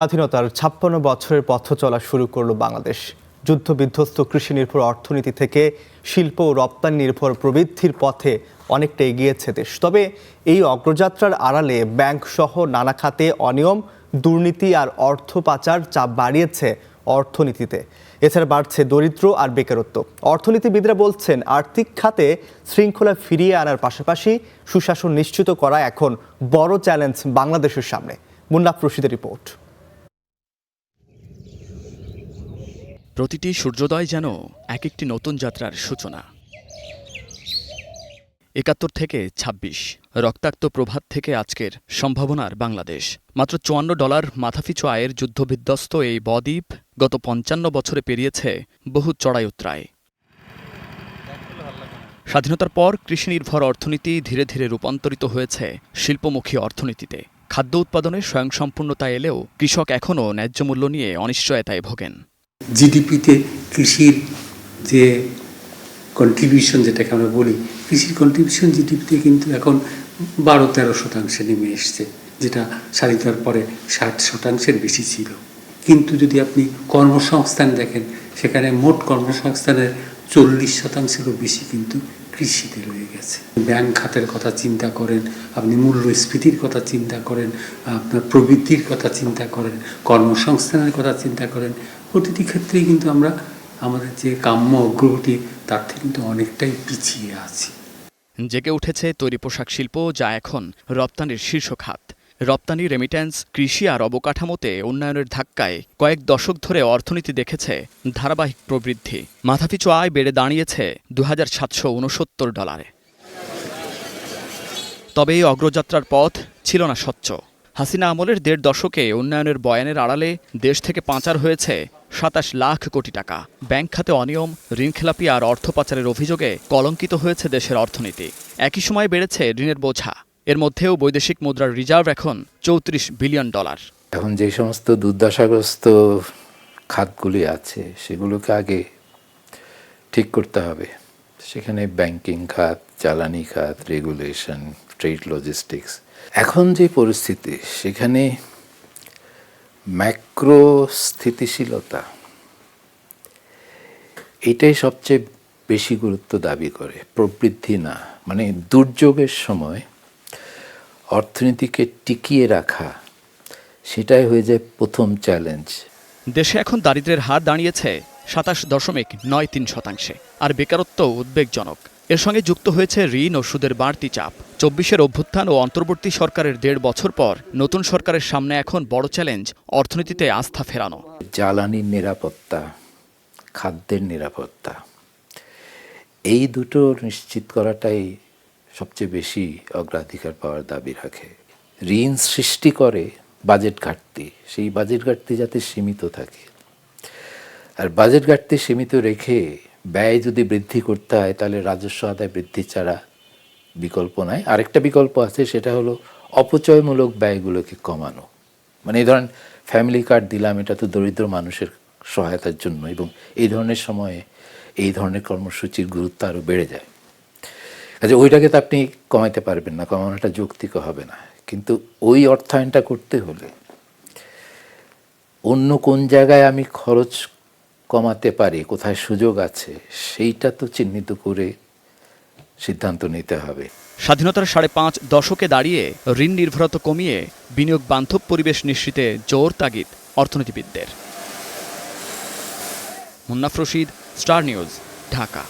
স্বাধীনতার ৫৬ বছরের পথ চলা শুরু করল বাংলাদেশ। যুদ্ধবিধ্বস্ত কৃষি নির্ভর অর্থনীতি থেকে শিল্প ও রপ্তানি নির্ভর প্রবৃদ্ধির পথে অনেকটা এগিয়েছে দেশ। তবে এই অগ্রযাত্রার আড়ালে ব্যাংক সহ নানা খাতে অনিয়ম, দুর্নীতি আর অর্থ পাচার চাপ বাড়িয়েছে অর্থনীতিতে। এছাড়া বাড়ছে দরিদ্র আর বেকারত্ব। অর্থনীতিবিদরা বলছেন, আর্থিক খাতে শৃঙ্খলা ফিরিয়ে আনার পাশাপাশি সুশাসন নিশ্চিত করা এখন বড় চ্যালেঞ্জ বাংলাদেশের সামনে। মুন্নাফ রশিদের রিপোর্ট। প্রতিটি সূর্যোদয় যেন এক একটি নতুন যাত্রার সূচনা। ৭১ থেকে ২৬, রক্তাক্ত প্রভাত থেকে আজকের সম্ভাবনার বাংলাদেশ। মাত্র $৫৪ মাথাপিছু আয়ের যুদ্ধবিধ্বস্ত এই বদ্বীপ গত ৫৫ বছরে পেরিয়েছে বহু চড়াই উতরাই। স্বাধীনতার পর কৃষিনির্ভর অর্থনীতি ধীরে ধীরে রূপান্তরিত হয়েছে শিল্পমুখী অর্থনীতিতে। খাদ্য উৎপাদনে স্বয়ংসম্পূর্ণতা এলেও কৃষক এখনও ন্যায্য মূল্য নিয়ে অনিশ্চয়তায় ভোগেন। জিডিপিতে কৃষির যে কন্ট্রিবিউশন, যেটাকে আমরা বলি, কৃষির কন্ট্রিবিউশন জিডিপিতে কিন্তু এখন ১২-১৩% নেমে এসছে, যেটা স্বাধীনতার পরে ৬০% বেশি ছিল। কিন্তু যদি আপনি কর্মসংস্থান দেখেন, সেখানে মোট কর্মসংস্থানের ৪০%-এরও বেশি কিন্তু কৃষিতে রয়ে গেছে। ব্যাংক খাতের কথা চিন্তা করেন, আপনি মূল্যস্ফীতির কথা চিন্তা করেন, আপনার প্রবৃদ্ধির কথা চিন্তা করেন, কর্মসংস্থানের কথা চিন্তা করেন, প্রতিটি ক্ষেত্রেই কিন্তু আমরা আমাদের যে কাম্য অগ্রগতি তার থেকে কিন্তু অনেকটাই পিছিয়ে আছি। জেগে উঠেছে তৈরি পোশাক শিল্প, যা এখন রপ্তানির শীর্ষ খাত। রপ্তানি, রেমিট্যান্স, কৃষি আর অবকাঠামোতে উন্নয়নের ধাক্কায় কয়েক দশক ধরে অর্থনীতি দেখেছে ধারাবাহিক প্রবৃদ্ধি। মাথাপিছু আয় বেড়ে দাঁড়িয়েছে $২,৭৬৯। তবে এই অগ্রযাত্রার পথ ছিল না স্বচ্ছ। হাসিনা আমলের ১.৫ দশকে উন্নয়নের বয়ানের আড়ালে দেশ থেকে পাচার হয়েছে ২৭ লাখ কোটি টাকা। ব্যাংক খাতে অনিয়ম, ঋণখেলাপি আর অর্থ পাচারের অভিযোগে কলঙ্কিত হয়েছে দেশের অর্থনীতি। একই সময় বেড়েছে ঋণের বোঝা। এর মধ্যেও বৈদেশিক মুদ্রার রিজার্ভ এখন $৩৪ বিলিয়ন। এখন যে সমস্ত দুর্দশাগ্রস্ত খাতগুলি আছে, সেগুলোকে আগে ঠিক করতে হবে। সেখানে ব্যাংকিং খাত, জ্বালানি খাত, রেগুলেশন, ট্রেড, লজিস্টিক্স। এখন যে পরিস্থিতি, সেখানে ম্যাক্রো স্থিতিশীলতা এটাই সবচেয়ে বেশি গুরুত্ব দাবি করে, প্রবৃদ্ধি না। মানে দুর্যোগের সময় অর্থনীতিকে টিকিয়ে রাখা, সেটাই হয়ে যায় প্রথম চ্যালেঞ্জ। দেশে এখন দারিদ্র্যের হার দাঁড়িয়েছে ২৭.৯৩%, আর বেকারত্ব উদ্বেগজনক। এর সঙ্গে যুক্ত হয়েছে ঋণ ও সুদের বাড়তি চাপ। ২৪-এর অভ্যুত্থান ও অন্তর্বর্তী সরকারের ১.৫ বছর পর নতুন সরকারের সামনে এখন বড় চ্যালেঞ্জ অর্থনীতিতে আস্থা ফেরানো। জ্বালানির নিরাপত্তা, খাদ্যের নিরাপত্তা, এই দুটো নিশ্চিত করাটাই সবচেয়ে বেশি অগ্রাধিকার পাওয়ার দাবি রাখে। ঋণ সৃষ্টি করে বাজেট ঘাটতি, সেই বাজেট ঘাটতি যাতে সীমিত থাকে। আর বাজেট ঘাটতি সীমিত রেখে ব্যয় যদি বৃদ্ধি করতে হয়, তাহলে রাজস্ব আদায় বৃদ্ধি ছাড়া বিকল্প নাই। আরেকটা বিকল্প আছে, সেটা হলো অপচয়মূলক ব্যয়গুলোকে কমানো। মানে এই ধরেন ফ্যামিলি কার্ড দিলাম, এটা তো দরিদ্র মানুষের সহায়তার জন্য, এবং এই ধরনের সময়ে এই ধরনের কর্মসূচির গুরুত্ব আরও বেড়ে যায়। আচ্ছা, ওইটাকে তো আপনি কমাইতে পারবেন না, কমানোটা যৌক্তিক হবে না। কিন্তু ওই অর্থায়নটা করতে হলে অন্য কোন জায়গায় আমি খরচ কমাতে পারি, কোথায় সুযোগ আছে, সেইটা তো চিহ্নিত করে সিদ্ধান্ত নিতে হবে। স্বাধীনতার ৫.৫ দশকে দাঁড়িয়ে ঋণ নির্ভরতা কমিয়ে বিনিয়োগ বান্ধব পরিবেশ নিশ্চিতে জোর তাগিদ অর্থনীতিবিদদের। Munnaf Rashid, Star News, Dhaka.